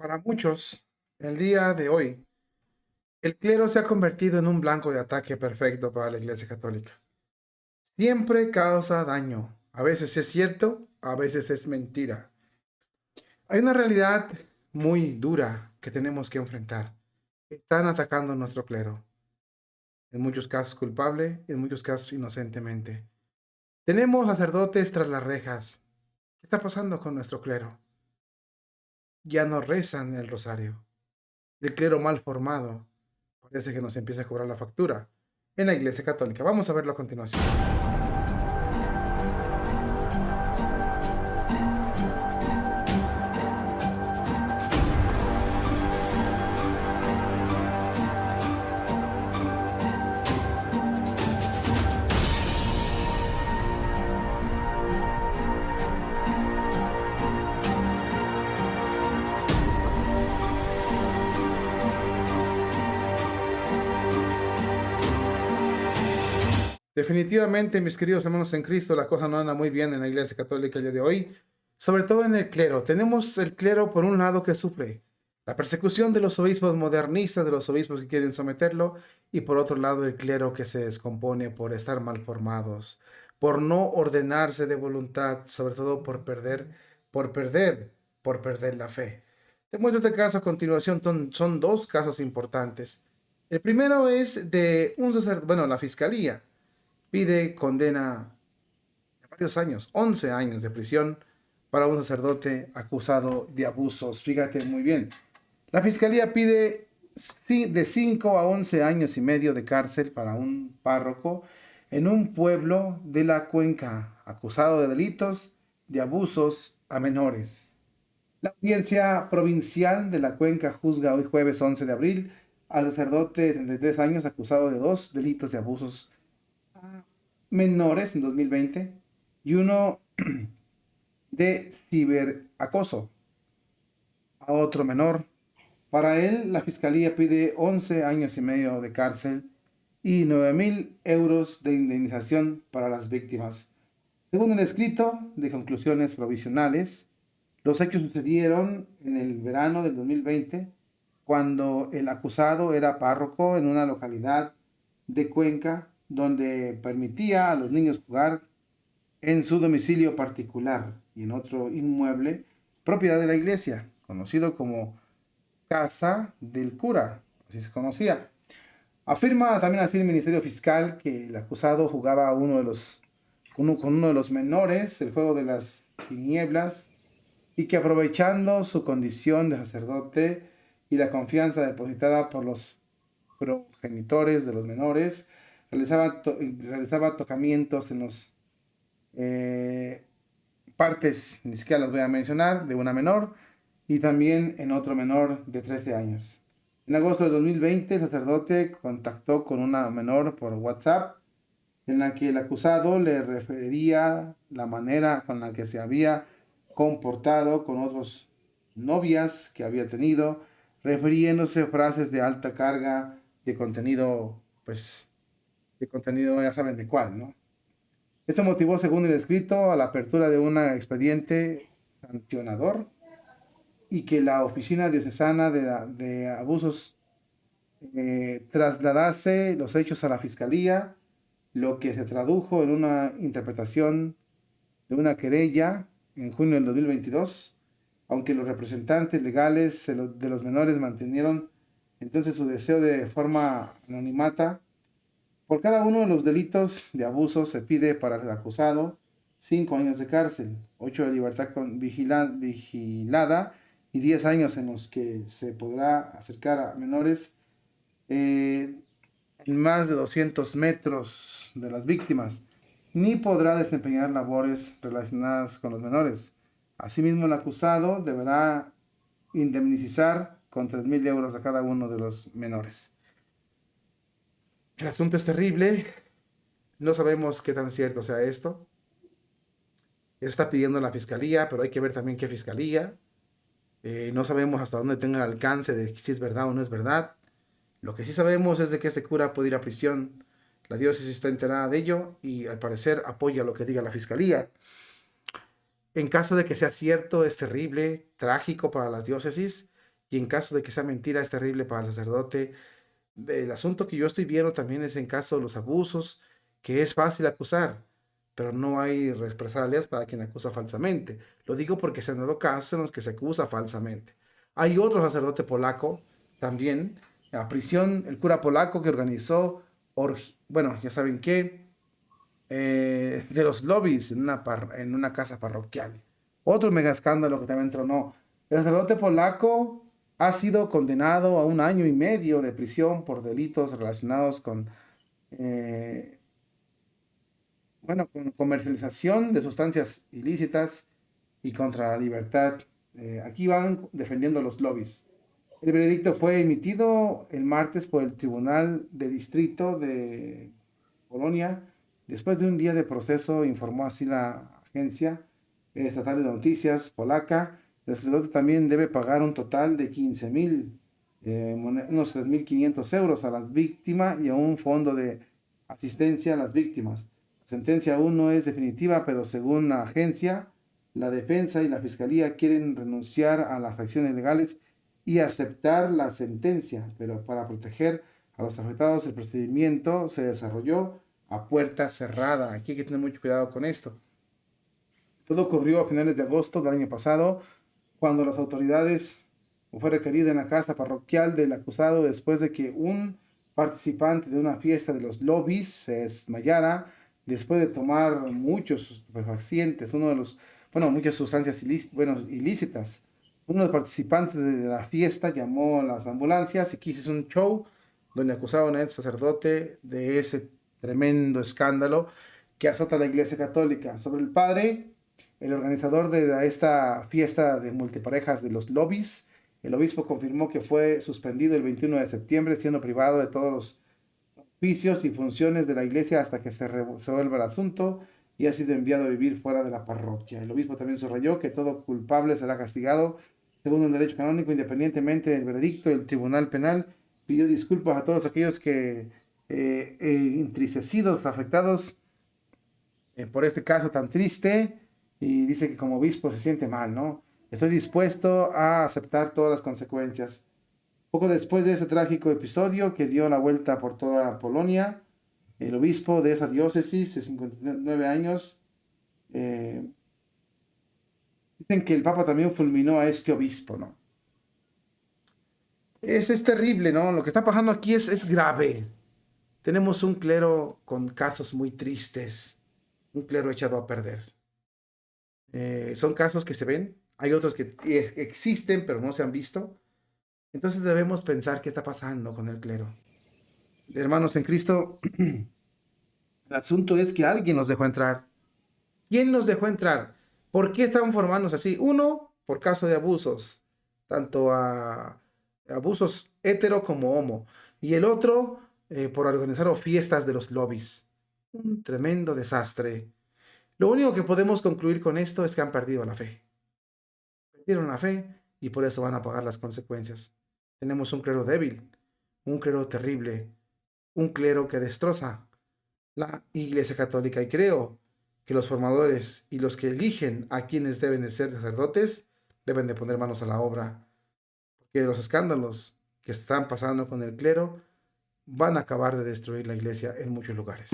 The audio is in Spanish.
Para muchos, el día de hoy, el clero se ha convertido en un blanco de ataque perfecto para la Iglesia Católica. Siempre causa daño. A veces es cierto, a veces es mentira. Hay una realidad muy dura que tenemos que enfrentar. Están atacando a nuestro clero. En muchos casos culpable, en muchos casos inocentemente. Tenemos sacerdotes tras las rejas. ¿Qué está pasando con nuestro clero? Ya no rezan el rosario. El clero mal formado parece que nos empieza a cobrar la factura en la Iglesia Católica. Vamos a verlo a continuación. Definitivamente, mis queridos hermanos en Cristo, la cosa no anda muy bien en la Iglesia Católica el día de hoy, sobre todo en el clero. Tenemos el clero por un lado que sufre la persecución de los obispos modernistas, de los obispos que quieren someterlo, y por otro lado el clero que se descompone por estar mal formados, por no ordenarse de voluntad, sobre todo por perder, por perder la fe. Te muestro este caso a continuación, son dos casos importantes. El primero es de un sacerdote, bueno, la fiscalía pide condena de varios años, 11 años de prisión para un sacerdote acusado de abusos. Fíjate muy bien. La fiscalía pide de 5 a 11 años y medio de cárcel para un párroco en un pueblo de la Cuenca, acusado de delitos de abusos a menores. La audiencia provincial de la Cuenca juzga hoy jueves 11 de abril al sacerdote de 33 años acusado de dos delitos de abusos menores en 2020 y uno de ciberacoso a otro menor. Para él, la fiscalía pide 11 años y medio de cárcel y 9.000 euros de indemnización para las víctimas. Según el escrito de conclusiones provisionales, los hechos sucedieron en el verano del 2020, cuando el acusado era párroco en una localidad de Cuenca, donde permitía a los niños jugar en su domicilio particular y en otro inmueble, propiedad de la iglesia, conocido como Casa del Cura, así se conocía. Afirma también así el Ministerio Fiscal que el acusado jugaba a con uno de los menores el juego de las tinieblas y que aprovechando su condición de sacerdote y la confianza depositada por los progenitores de los menores, realizaba tocamientos en los eh, partes, ni siquiera las voy a mencionar, de una menor y también en otro menor de 13 años. En agosto de 2020, el sacerdote contactó con una menor por WhatsApp en la que el acusado le refería la manera con la que se había comportado con otros novias que había tenido, refiriéndose a frases de alta carga de contenido, pues, de contenido ya saben de cuál, ¿no? Esto motivó, según el escrito, a la apertura de un expediente sancionador y que la Oficina Diocesana de Abusos trasladase los hechos a la Fiscalía, lo que se tradujo en una interpretación de una querella en junio del 2022, aunque los representantes legales de los menores mantuvieron entonces su deseo de forma anonimata. Por cada uno de los delitos de abuso se pide para el acusado 5 años de cárcel, 8 de libertad vigilada y 10 años en los que se podrá acercar a menores eh, en más de 200 metros de las víctimas, ni podrá desempeñar labores relacionadas con los menores. Asimismo, el acusado deberá indemnizar con 3.000 euros a cada uno de los menores. El asunto es terrible. No sabemos qué tan cierto sea esto. Él está pidiendo la fiscalía, pero hay que ver también qué fiscalía. No sabemos hasta dónde tenga el alcance de si es verdad o no es verdad. Lo que sí sabemos es de que este cura puede ir a prisión. La diócesis está enterada de ello y al parecer apoya lo que diga la fiscalía. En caso de que sea cierto, es terrible, trágico para las diócesis y en caso de que sea mentira es terrible para el sacerdote. El asunto que yo estoy viendo también es en caso de los abusos, que es fácil acusar, pero no hay represalias para quien acusa falsamente. Lo digo porque se han dado casos en los que se acusa falsamente. Hay otro sacerdote polaco también, a prisión, el cura polaco que organizó, bueno, ya saben qué, de los lobbies en una casa parroquial. Otro mega escándalo que también tronó. El sacerdote polaco ha sido condenado a 1 año y medio de prisión por delitos relacionados con, eh, bueno, con comercialización de sustancias ilícitas y contra la libertad. Aquí van defendiendo los lobbies. El veredicto fue emitido el martes por el Tribunal de Distrito de Polonia. Después de un día de proceso, informó así la agencia estatal de noticias polaca. El sacerdote también debe pagar un total de 15.000, unos 3.500 euros a las víctimas y a un fondo de asistencia a las víctimas. La sentencia aún no es definitiva, pero según la agencia, la defensa y la fiscalía quieren renunciar a las acciones legales y aceptar la sentencia, pero para proteger a los afectados el procedimiento se desarrolló a puerta cerrada. Aquí hay que tener mucho cuidado con esto. Todo ocurrió a finales de agosto del año pasado, cuando las autoridades fue requerida en la casa parroquial del acusado después de que un participante de una fiesta de los lobbies se desmayara después de tomar muchos estupefacientes, muchas sustancias ilícitas. Uno de los participantes de la fiesta llamó a las ambulancias y quiso un show donde acusaban al sacerdote de ese tremendo escándalo que azota a la Iglesia Católica. Sobre el padre, el organizador de esta fiesta de multiparejas de los lobbies, el obispo confirmó que fue suspendido el 21 de septiembre, siendo privado de todos los oficios y funciones de la iglesia hasta que se resuelva el asunto y ha sido enviado a vivir fuera de la parroquia. El obispo también subrayó que todo culpable será castigado según el derecho canónico, independientemente del veredicto. El tribunal penal pidió disculpas a todos aquellos que entristecidos, afectados por este caso tan triste, y dice que como obispo se siente mal, ¿no? Estoy dispuesto a aceptar todas las consecuencias. Poco después de ese trágico episodio que dio la vuelta por toda Polonia, el obispo de esa diócesis de 59 años, dicen que el Papa también fulminó a este obispo, ¿no? Es terrible, ¿no? Lo que está pasando aquí es grave. Tenemos un clero con casos muy tristes, un clero echado a perder. Son casos que se ven, hay otros que existen pero no se han visto. Entonces debemos pensar qué está pasando con el clero. Hermanos en Cristo, el asunto es que alguien nos dejó entrar. ¿Quién nos dejó entrar? ¿Por qué están formándose así? Uno, por caso de abusos, tanto a abusos hetero como homo. Y el otro, por organizar fiestas de los lobbies. Un tremendo desastre. Lo único que podemos concluir con esto es que han perdido la fe. Perdieron la fe y por eso van a pagar las consecuencias. Tenemos un clero débil, un clero terrible, un clero que destroza la Iglesia Católica. Y creo que los formadores y los que eligen a quienes deben de ser sacerdotes deben de poner manos a la obra, porque los escándalos que están pasando con el clero van a acabar de destruir la iglesia en muchos lugares.